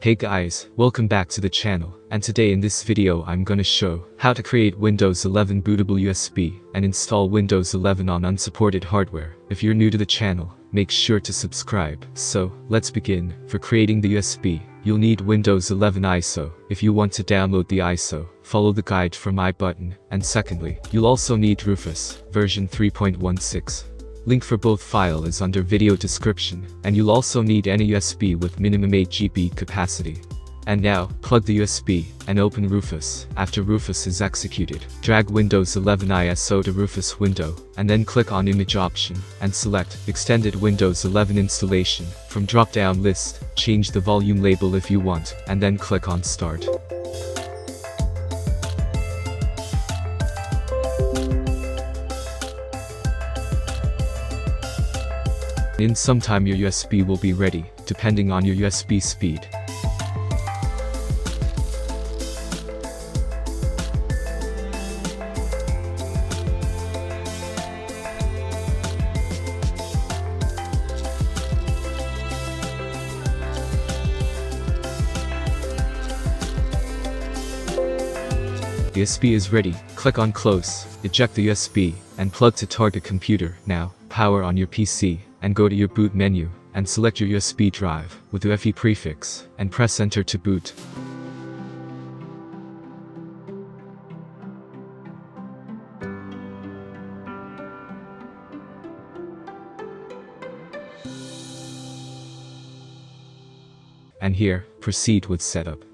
Hey guys, welcome back to the channel, and today in this video I'm gonna show how to create Windows 11 bootable USB and install Windows 11 on unsupported hardware. If you're new to the channel, make sure to subscribe. So, let's begin. For creating the USB, you'll need Windows 11 ISO. If you want to download the ISO, follow the guide from my button. And secondly, you'll also need Rufus, version 3.16. Link for both file is under video description, and you'll also need any USB with minimum 8 GB capacity. And now, plug the USB, and open Rufus. After Rufus is executed, drag Windows 11 ISO to Rufus window, and then click on Image option, and select Extended Windows 11 Installation. From drop-down list, change the volume label if you want, and then click on Start. In some time your USB will be ready, depending on your USB speed. The USB is ready, click on Close, eject the USB, and plug to target computer. Now, power on your PC, and go to your boot menu, and select your USB drive, with the FE prefix, and press enter to boot. And here, proceed with setup.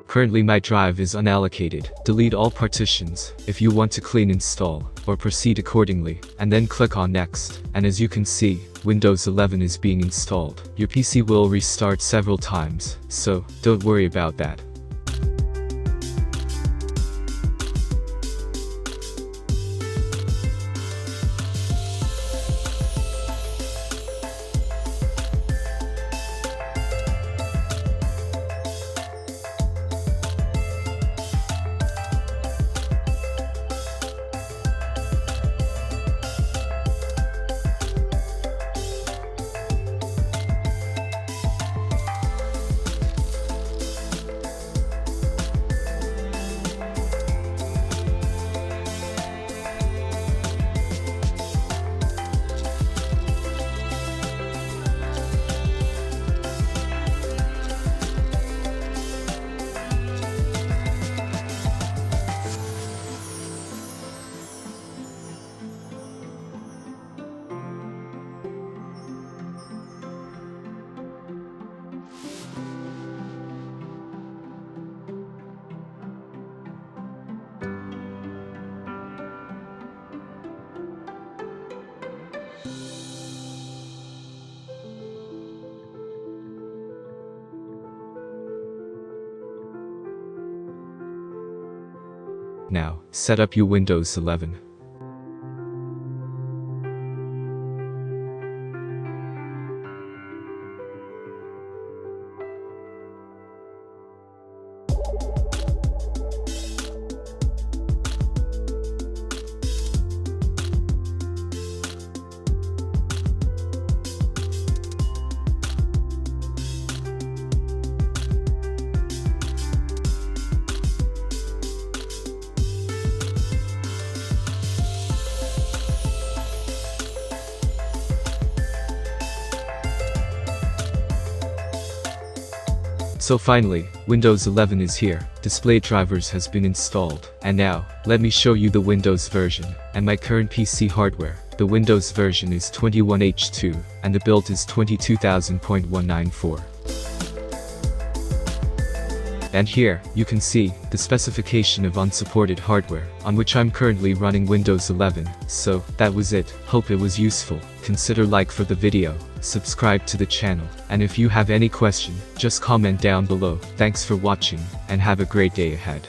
Currently my drive is unallocated. Delete all partitions if you want to clean install, or proceed accordingly, and then click on Next. And as you can see, Windows 11 is being installed. Your PC will restart several times, so don't worry about that. Now, set up your Windows 11. So finally, Windows 11 is here, display drivers has been installed, and now, let me show you the Windows version, and my current PC hardware. The Windows version is 21H2, and the build is 22,000.194. And here, you can see, the specification of unsupported hardware, on which I'm currently running Windows 11, so, that was it. Hope it was useful. Consider like for the video, subscribe to the channel, and if you have any question, just comment down below. Thanks for watching, and have a great day ahead.